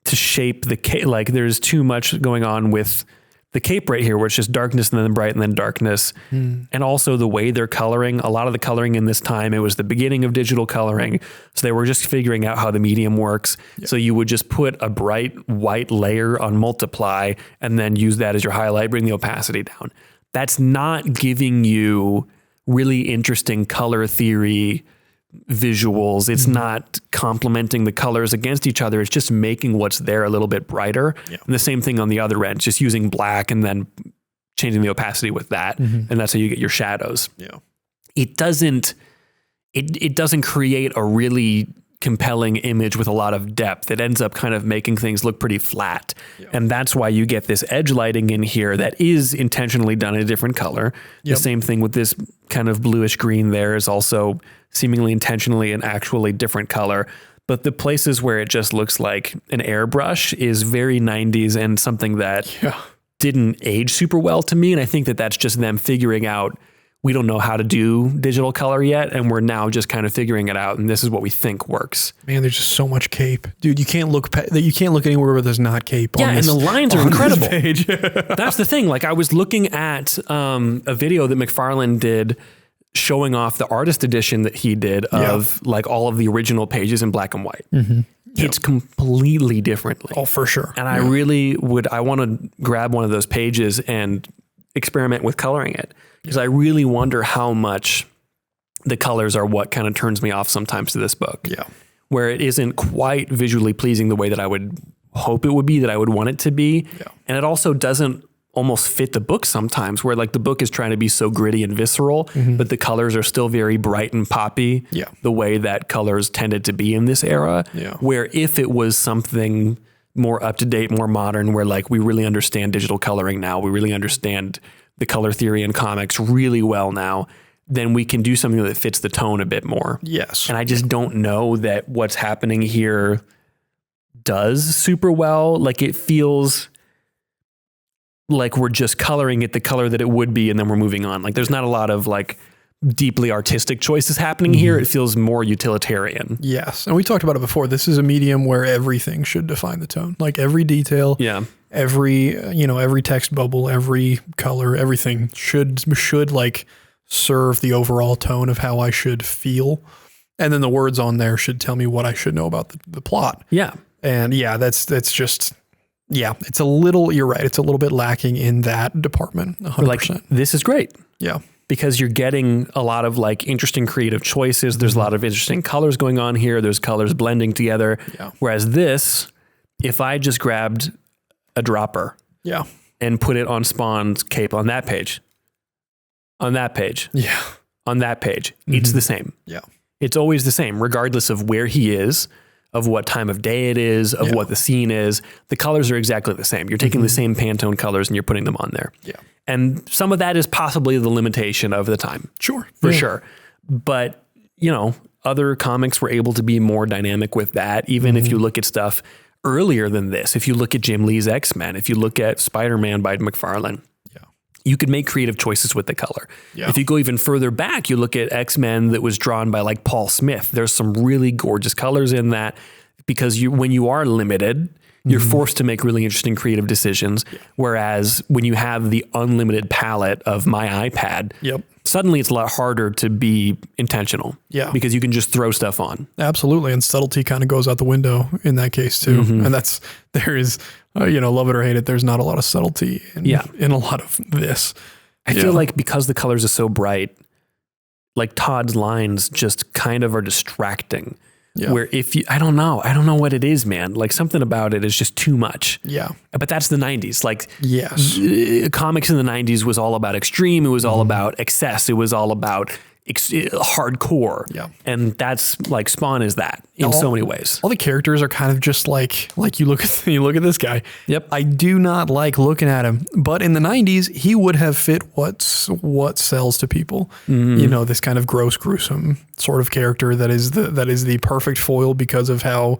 shape the cape. Like there's too much going on with the cape right here, where it's just darkness and then bright and then darkness. And also the way they're coloring, a lot of the coloring in this time, it was the beginning of digital coloring. So they were just figuring out how the medium works. Yep. So you would just put a bright white layer on multiply and then use that as your highlight, bring the opacity down. That's not giving you really interesting color theory visuals. It's not complementing the colors against each other. It's just making what's there a little bit brighter. Yeah. And the same thing on the other end, just using black and then changing the opacity with that. And that's how you get your shadows.
Yeah.
It doesn't create a really compelling image with a lot of depth. It ends up kind of making things look pretty flat. Yeah. And that's why you get this edge lighting in here that is intentionally done in a different color. The same thing with this kind of bluish green there is also seemingly intentionally an actually different color. But the places where it just looks like an airbrush is very 90s and something that didn't age super well to me. And I think that that's just them figuring out, we don't know how to do digital color yet, and we're now just kind of figuring it out, and this is what we think works.
Man, there's just so much cape, dude. You can't look anywhere where there's not cape.
Yeah, and the lines are incredible. That's the thing. Like I was looking at a video that McFarlane did showing off the artist edition that he did of like all of the original pages in black and white. It's completely differently.
Oh, for sure.
And I really I want to grab one of those pages and experiment with coloring it. Because I really wonder how much the colors are what kind of turns me off sometimes to this book.
Yeah.
Where it isn't quite visually pleasing the way that I would hope it would be, that I would want it to be. Yeah. And it also doesn't almost fit the book sometimes, where like the book is trying to be so gritty and visceral, but the colors are still very bright and poppy. Yeah. The way that colors tended to be in this era. Yeah. Where if it was something more up to date, more modern, where like we really understand digital coloring now, we really understand the color theory in comics really well now, then we can do something that fits the tone a bit more.
Yes.
And I just don't know that what's happening here does super well. Like it feels like we're just coloring it the color that it would be, and then we're moving on. Like there's not a lot of like deeply artistic choices happening here. It feels more utilitarian.
Yes. And we talked about it before. This is a medium where everything should define the tone. Like every detail, every text bubble, every color, everything should like serve the overall tone of how I should feel. And then the words on there should tell me what I should know about the plot.
Yeah.
And that's just, it's a little, you're right. It's a little bit lacking in that department. 100%.
Like this is great.
Yeah.
Because you're getting a lot of like interesting creative choices. There's a lot of interesting colors going on here. There's colors blending together. Yeah. Whereas this, if I just grabbed a dropper and put it on Spawn's cape on that page, it's the same. Yeah. It's always the same, regardless of where he is, of what time of day it is, of what the scene is. The colors are exactly the same. You're taking the same Pantone colors and you're putting them on there. Yeah. And some of that is possibly the limitation of the time.
Sure.
For sure. But, other comics were able to be more dynamic with that. Even if you look at stuff earlier than this, if you look at Jim Lee's X-Men, if you look at Spider-Man by McFarlane, you could make creative choices with the color. Yeah. If you go even further back, you look at X-Men that was drawn by like Paul Smith. There's some really gorgeous colors in that, because when you are limited, you're forced to make really interesting creative decisions. Yeah. Whereas when you have the unlimited palette of my iPad, suddenly it's a lot harder to be intentional. Yeah. Because you can just throw stuff on.
Absolutely. And subtlety kind of goes out the window in that case too. And there is, love it or hate it, there's not a lot of subtlety in a lot of this.
I feel like because the colors are so bright, like Todd's lines just kind of are distracting. Yeah. Where I don't know what it is, man. Like something about it is just too much. Yeah. But that's the 90s. Like comics in the 90s was all about extreme. It was all about excess. It was all about hardcore.
Yeah.
And that's like Spawn is that in so many ways.
All the characters are kind of just like you look at this guy.
Yep.
I do not like looking at him, but in the 90s, he would have fit what sells to people. You know, this kind of gross, gruesome sort of character that is the perfect foil because of how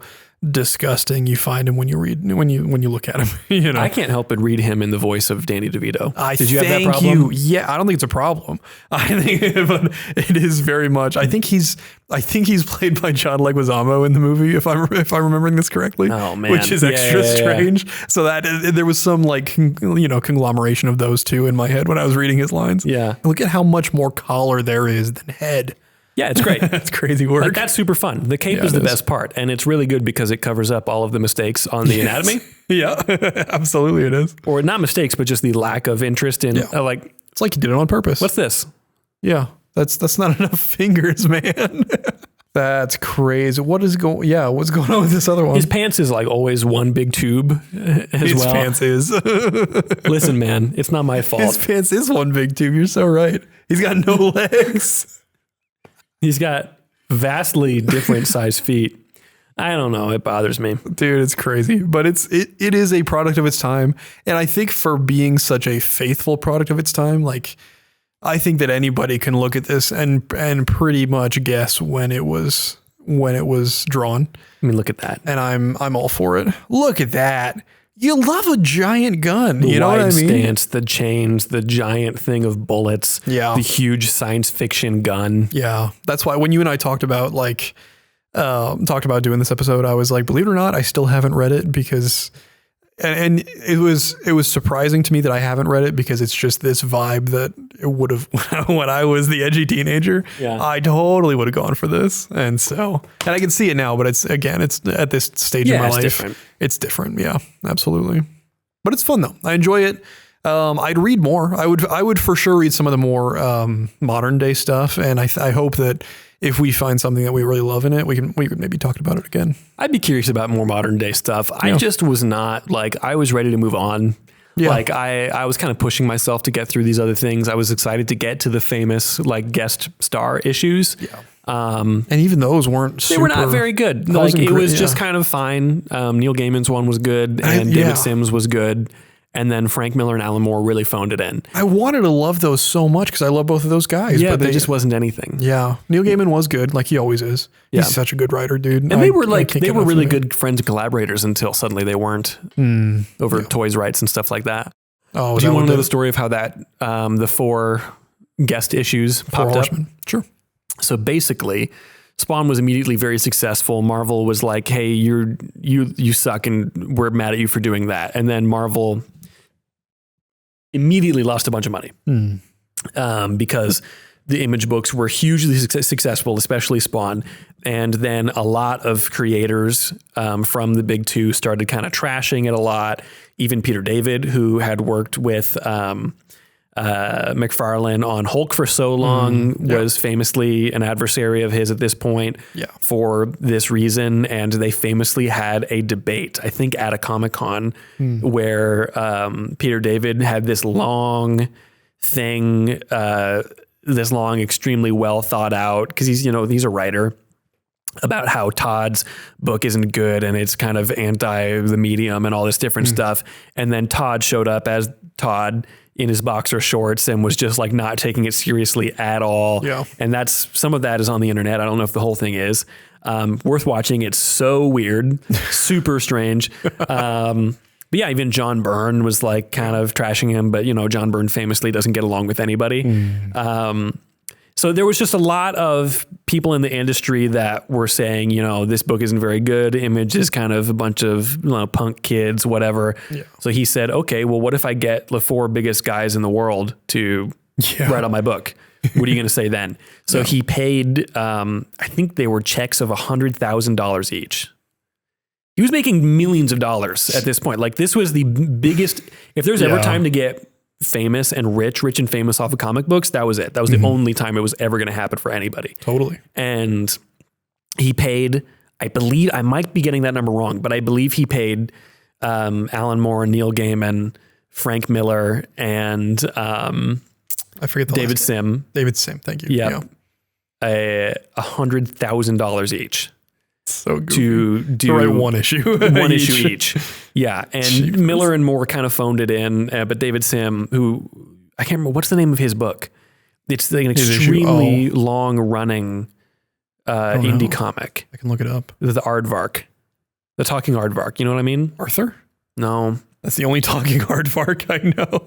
disgusting you find him when you look at him. You know,
I can't help but read him in the voice of Danny DeVito.
Did you have that problem? Yeah, I don't think it's a problem. I think but it is very much. I think he's played by John Leguizamo in the movie, if I'm remembering this correctly.
Oh man,
which is extra strange. So there was some like conglomeration of those two in my head when I was reading his lines.
Yeah,
look at how much more collar there is than head.
Yeah, it's great.
That's crazy work.
Like, that's super fun. The cape is the best part, and it's really good because it covers up all of the mistakes on the anatomy.
Yeah, absolutely it is.
Or not mistakes, but just the lack of interest in like
it's like you did it on purpose.
What's this?
Yeah, that's not enough fingers, man. That's crazy. What's going on with this other one?
His pants is like always one big tube as
His
well.
pants is.
Listen, man, it's not my fault.
His pants is one big tube. You're so right. He's got no legs.
He's got vastly different size feet. I don't know. It bothers me.
Dude, it's crazy. But it is a product of its time. And I think for being such a faithful product of its time, like I think that anybody can look at this and pretty much guess when it was drawn.
I mean, look at that.
And I'm all for it. Look at that. You love a giant gun.
The
you know what I mean?
stance, the chains, the giant thing of bullets.
Yeah.
The huge science fiction gun.
Yeah. That's why when you and I talked about doing this episode, I was like, believe it or not, I still haven't read it because, and it was surprising to me that I haven't read it because it's just this vibe that it would have, when I was the edgy teenager, I totally would have gone for this. And I can see it now, but it's at this stage in my life.
Different.
It's different. Yeah, absolutely. But it's fun though. I enjoy it. I'd read more. I would for sure read some of the more modern day stuff. And I hope that if we find something that we really love in it, we could maybe talk about it again.
I'd be curious about more modern day stuff. Yeah. I just was not like, I was ready to move on. Yeah. Like I was kind of pushing myself to get through these other things. I was excited to get to the famous like guest star issues.
Yeah. And even those weren't
they were not very good. Like it was just kind of fine. Neil Gaiman's one was good and David Sims was good. And then Frank Miller and Alan Moore really phoned it in.
I wanted to love those so much because I love both of those guys.
Yeah, but they just wasn't anything.
Yeah. Neil Gaiman was good, like he always is. Yeah. He's such a good writer, dude.
And they were really good friends and collaborators until suddenly they weren't over toys rights and stuff like that.
Oh,
do you want to know the story of how that the 4 guest issues popped up?
Sure.
So basically, Spawn was immediately very successful. Marvel was like, "Hey, you suck, and we're mad at you for doing that." And then Marvel immediately lost a bunch of money because the Image books were hugely successful, especially Spawn. And then a lot of creators from the big 2 started kind of trashing it a lot. Even Peter David, who had worked with McFarlane on Hulk for so long, was famously an adversary of his at this point for this reason. And they famously had a debate, I think at a Comic-Con, where Peter David had this long thing, extremely well thought out, because he's a writer, about how Todd's book isn't good and it's kind of anti the medium and all this different stuff. And then Todd showed up as Todd in his boxer shorts and was just like not taking it seriously at all.
Yeah.
And some of that is on the internet. I don't know if the whole thing is worth watching. It's so weird, super strange. But yeah, even John Byrne was like kind of trashing him, but John Byrne famously doesn't get along with anybody. So there was just a lot of people in the industry that were saying, this book isn't very good. Image is kind of a bunch of punk kids, whatever. Yeah. So he said, okay, well, what if I get the 4 biggest guys in the world to write on my book? What are you going to say then? So he paid, I think they were checks of $100,000 each. He was making millions of dollars at this point. Like this was the biggest, if there's ever time to get famous and rich and famous off of comic books, that was it. That was the only time it was ever going to happen for anybody.
Totally.
And he paid, I believe, I might be getting that number wrong, but I believe he paid Alan Moore, Neil Gaiman, Frank Miller, and
I forget the
David Sim.
David Sim, thank you.
Yep. Yeah. $100,000 each.
So goofy.
To do
write one issue.
One issue each. Yeah. And
Jeepers.
Miller and Moore kind of phoned it in, but David Sim, who I can't remember, what's the name of his book? It's like an extremely long running indie comic.
I can look it up.
The Aardvark. The talking Aardvark. You know what I mean?
Arthur?
No.
That's the only talking Aardvark I know.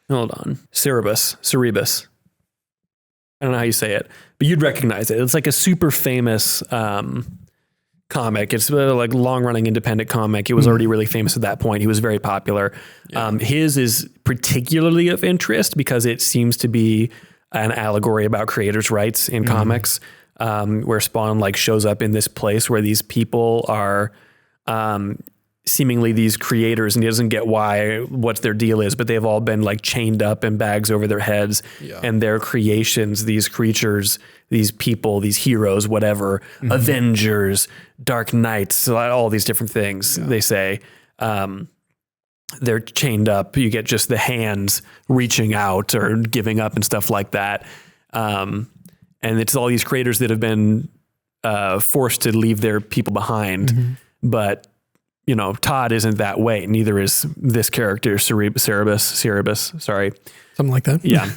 Hold on. Cerebus. I don't know how you say it, but you'd recognize it. It's like a super famous comic. It's like long running independent comic. It was already really famous at that point. He was very popular. Yeah. His is particularly of interest because it seems to be an allegory about creators' rights in comics, where Spawn like shows up in this place where these people are seemingly these creators, and he doesn't get what their deal is, but they've all been like chained up in bags over their heads, and their creations, these creatures, these people, these heroes, whatever, Avengers, Dark Knights, all these different things, they say, they're chained up. You get just the hands reaching out or giving up and stuff like that. And it's all these creators that have been forced to leave their people behind, but you know, Todd isn't that way. Neither is this character, Cerebus, sorry.
Something like that.
Yeah.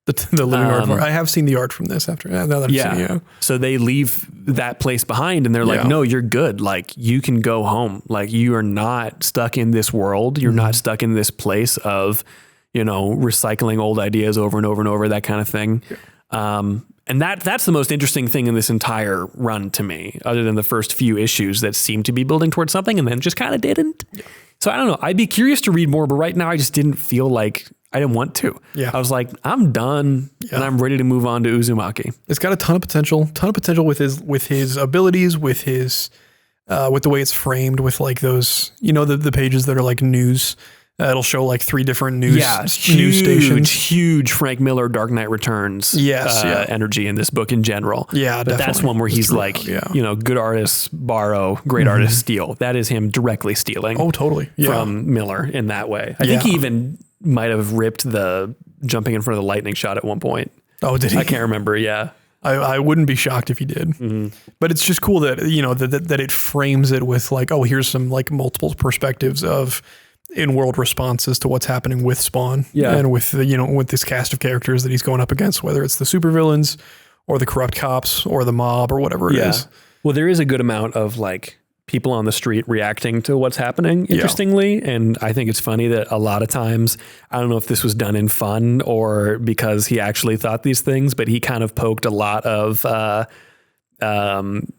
the living art. I have seen the art from this after. Now that I've seen it,
So they leave that place behind and they're like, no, you're good. Like you can go home. Like you are not stuck in this world. You're not stuck in this place of, you know, recycling old ideas over and over and over, that kind of thing. Yeah. And that's the most interesting thing in this entire run to me, other than the first few issues that seemed to be building towards something and then just kind of didn't. Yeah. So I don't know. I'd be curious to read more, but right now I just didn't feel like I didn't want to. Yeah. I was like, I'm done and I'm ready to move on to Uzumaki.
It's got a ton of potential with his abilities, with his, with the way it's framed, with like those, you know, the pages that are like news. It'll show like 3 different news stations.
Huge Frank Miller Dark Knight Returns energy in this book in general.
Yeah,
but that's one where he's like, you know, good artists borrow, great artists steal. That is him directly stealing.
Oh, totally.
From Miller in that way. I think he even might have ripped the jumping in front of the lightning shot at one point.
Oh, did he?
I can't remember. Yeah.
I wouldn't be shocked if he did. But it's just cool that, you know, that it frames it with like, oh, here's some like multiple perspectives of in-world responses to what's happening with Spawn and with, you know, with this cast of characters that he's going up against, whether it's the supervillains or the corrupt cops or the mob or whatever it is.
Well, there is a good amount of like people on the street reacting to what's happening, interestingly. And I think it's funny that a lot of times, I don't know if this was done in fun or because he actually thought these things, but he kind of poked a lot of,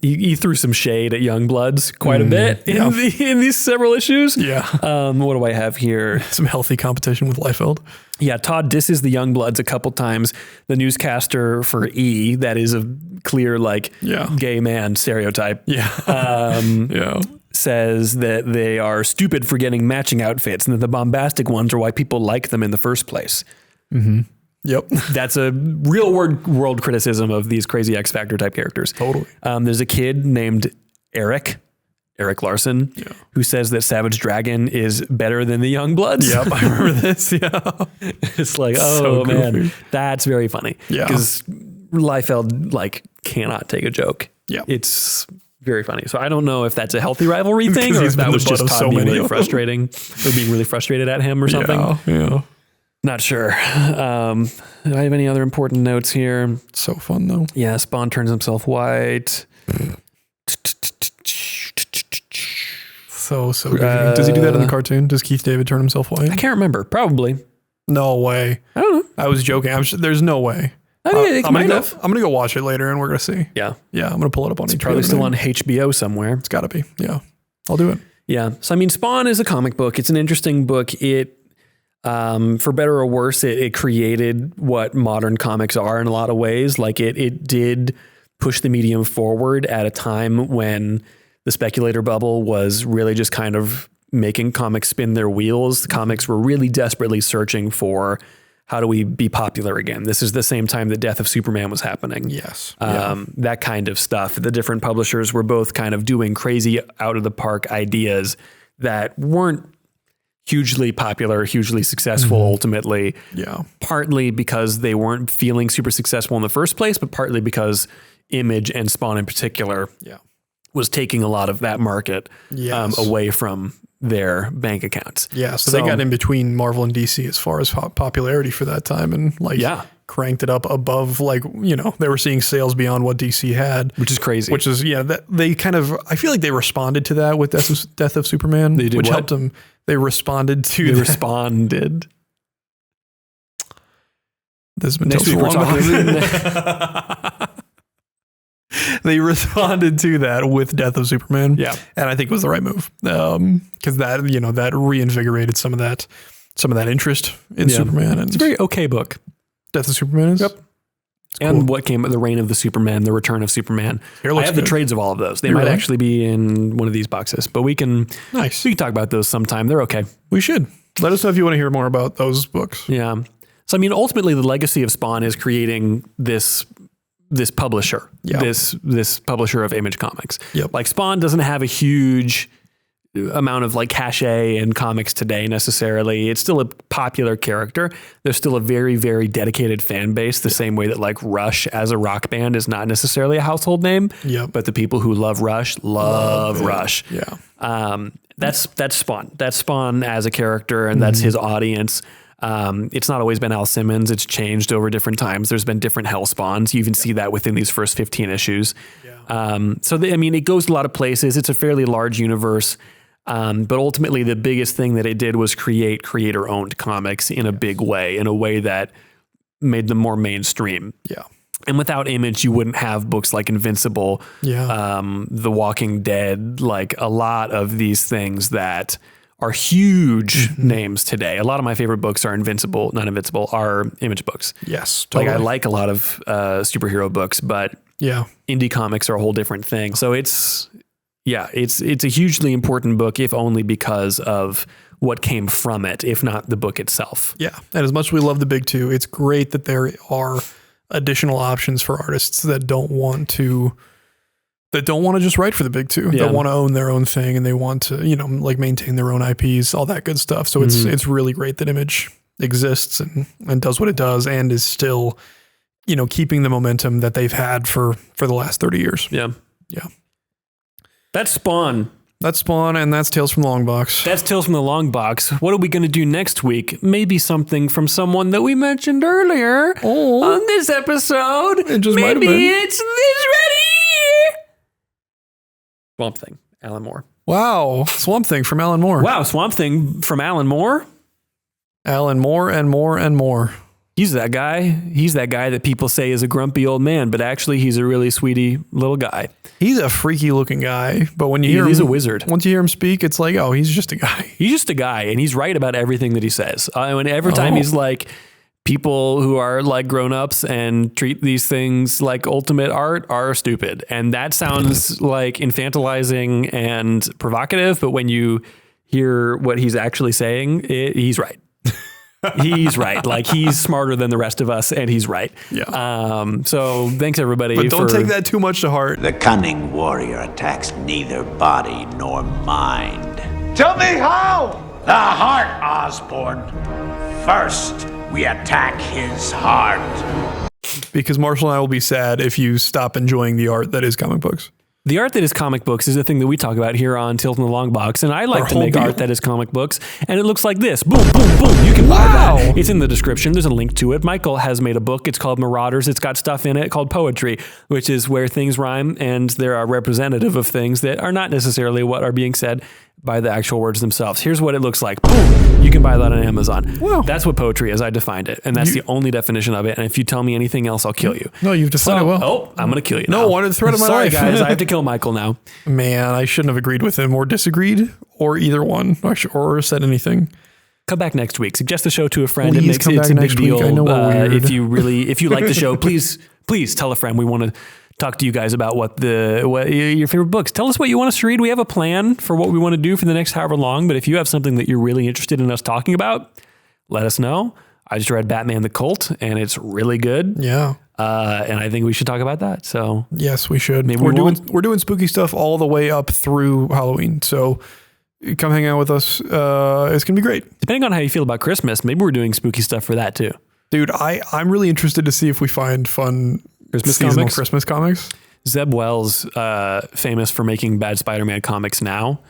he threw some shade at Youngbloods quite a bit in these several issues. Yeah. What do I have here?
Some healthy competition with Liefeld.
Yeah. Todd disses the Youngbloods a couple times. The newscaster for E, that is a clear like gay man stereotype. Yeah. Says that they are stupid for getting matching outfits and that the bombastic ones are why people like them in the first place.
Yep.
That's a real world criticism of these crazy X Factor type characters.
Totally.
There's a kid named Eric Larson, who says that Savage Dragon is better than the Youngbloods.
Yep. I remember this. Yeah.
It's like, oh man, that's very funny. Yeah. Because Liefeld like cannot take a joke. Yeah. It's very funny. So I don't know if that's a healthy rivalry thing or if that was just Todd being really frustrating or being really frustrated at him or something. Yeah. Not sure. Do I have any other important notes here?
So fun though.
Yeah, Spawn turns himself white.
So good. Does he do that in the cartoon? Does Keith David turn himself white?
I can't remember. Probably.
No way.
I don't know.
I was joking. I'm sure, there's no way.
I'm
gonna go watch it later and we're gonna see.
Yeah.
Yeah, I'm gonna pull it up on
HBO. It's probably still on HBO somewhere.
It's gotta be. Yeah. I'll do it.
Yeah. So I mean, Spawn is a comic book. It's an interesting book. It for better or worse, it created what modern comics are in a lot of ways. Like it did push the medium forward at a time when the Speculator bubble was really just kind of making comics spin their wheels. The comics were really desperately searching for how do we be popular again? This is the same time the death of Superman was happening.
Yes.
That kind of stuff. The different publishers were both kind of doing crazy out of the park ideas that weren't hugely popular, hugely successful ultimately.
Yeah.
Partly because they weren't feeling super successful in the first place, but partly because Image and Spawn in particular was taking a lot of that market away from their bank accounts.
Yeah, so they got in between Marvel and DC as far as popularity for that time, and cranked it up above, like, they were seeing sales beyond what DC had,
which is crazy.
Which is that they kind of, I feel like they responded to that with Death of Superman, which helped them. They responded to. They
responded.
This has been next week we're talking. They responded to that with Death of Superman.
Yeah.
And I think it was the right move. Because that, that reinvigorated some of that interest in Superman. And
it's a very okay book.
Death of Superman is?
Yep. And what came the Reign of the Superman, the Return of Superman. I have the trades of all of those. They might actually be in one of these boxes, but we can talk about those sometime. They're okay.
We should. Let us know if you want to hear more about those books.
Yeah. So, I mean, ultimately the legacy of Spawn is creating this publisher, this publisher of Image Comics.
Yep.
Like Spawn doesn't have a huge amount of like cachet in comics today necessarily. It's still a popular character. There's still a very, very dedicated fan base, the same way that like Rush as a rock band is not necessarily a household name, but the people who love Rush love Rush.
Yeah.
That's Spawn. That's Spawn as a character, and that's his audience. It's not always been Al Simmons. It's changed over different times. There's been different Hell Spawns. You even see that within these first 15 issues. Yeah. It goes a lot of places. It's a fairly large universe. But ultimately the biggest thing that it did was create creator-owned comics in a big way, in a way that made them more mainstream.
Yeah.
And without Image, you wouldn't have books like Invincible, The Walking Dead, like a lot of these things that are huge names today. A lot of my favorite books are are Image books.
Yes, totally.
Like I like a lot of superhero books, but indie comics are a whole different thing. So it's a hugely important book, if only because of what came from it, if not the book itself.
Yeah, and as much as we love the big two, it's great that there are additional options for artists that don't want to just write for the big two, that want to own their own thing, and they want to, like maintain their own IPs, all that good stuff. So it's really great that Image exists and does what it does, and is still, keeping the momentum that they've had for the last 30 years.
Yeah.
Yeah.
That's Spawn.
That's Spawn, and that's Tales from the Long Box.
That's Tales from the Long Box. What are we going to do next week? Maybe something from someone that we mentioned earlier on this episode.
It just
Maybe it's this ready. Swamp Thing, Alan Moore.
Wow. Swamp Thing from Alan Moore.
Wow, Swamp Thing from Alan Moore?
Alan Moore and more and more.
He's that guy. He's that guy that people say is a grumpy old man, but actually he's a really sweety little guy.
He's a freaky looking guy, but when you hear him,
he's a wizard.
Once you hear him speak, it's like, oh, he's just a guy.
He's just a guy, and he's right about everything that he says. And every time he's like, people who are like grown-ups and treat these things like ultimate art are stupid. And that sounds like infantilizing and provocative, but when you hear what he's actually saying, he's right. He's right. Like, he's smarter than the rest of us, and he's right.
Yeah.
So thanks everybody.
But don't take that too much to heart.
The cunning warrior attacks neither body nor mind. Tell me how! The heart, Osborn. First, we attack his heart.
Because Marshall and I will be sad if you stop enjoying the art that is comic books.
The art that is comic books is a thing that we talk about here on Tales from the Long Box, and I like to make art that is comic books, and it looks like this. Boom, boom, boom. You can buy that. It's in the description. There's a link to it. Michael has made a book. It's called Marauders. It's got stuff in it called poetry, which is where things rhyme, and they're a representative of things that are not necessarily what are being said by the actual words themselves. Here's what it looks like. Boom. You can buy that on Amazon.
Wow.
That's what poetry is. I defined it. And that's the only definition of it. And if you tell me anything else, I'll kill you.
No, you've defined it well.
Oh, I'm going to kill you now.
No, what a threat of my life.
Sorry, guys. I have to kill Michael now.
Man, I shouldn't have agreed with him or disagreed or either one or said anything.
Come back next week. Suggest the show to a friend.
Please
It's a big deal.
I know we're weird.
If you like the show, please tell a friend. We want to talk to you guys about what your favorite books. Tell us what you want us to read. We have a plan for what we want to do for the next however long, but if you have something that you're really interested in us talking about, let us know. I just read Batman the Cult, and it's really good.
Yeah.
And I think we should talk about that. So
yes, we should.
Maybe
we're doing spooky stuff all the way up through Halloween. So come hang out with us. It's going to be great.
Depending on how you feel about Christmas, maybe we're doing spooky stuff for that too.
Dude, I'm really interested to see if we find fun seasonal Christmas comics.
Zeb Wells, famous for making bad Spider-Man comics now,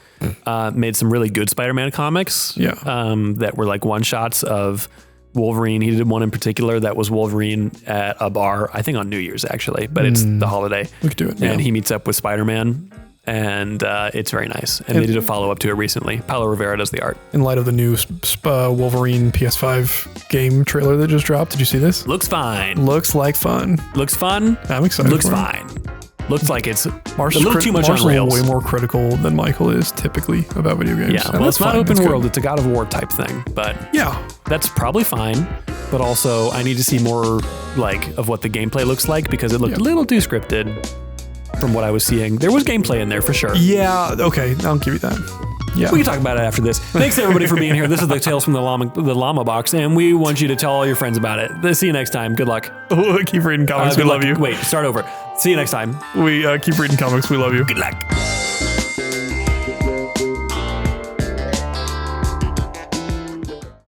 made some really good Spider-Man comics that were like one-shots of Wolverine. He did one in particular that was Wolverine at a bar, I think on New Year's actually, but it's the holiday.
We could do it.
And he meets up with Spider-Man, and it's very nice. And they did a follow-up to it recently. Paulo Rivera does the art.
In light of the new Wolverine PS5 game trailer that just dropped, did you see this?
Looks fine.
Looks like fun.
Looks fun.
I'm excited.
Looks
for
fine. Looks like it's a
Marshall's
little too much on rails.
Way more critical than Michael is typically about video games.
Yeah, well, it's not open world. It's a God of War type thing, but
yeah,
that's probably fine. But also, I need to see more like of what the gameplay looks like because it looked a little too scripted from what I was seeing. There was gameplay in there for sure.
Yeah, okay, I'll give you that. Yeah,
we can talk about it after this. Thanks everybody for being here. This is the Tales from the Llama Box, and we want you to tell all your friends about it. See you next time. Good luck.
Keep reading comics. We love you.
Wait, start over. See you next time.
We keep reading comics. We love you.
Good luck.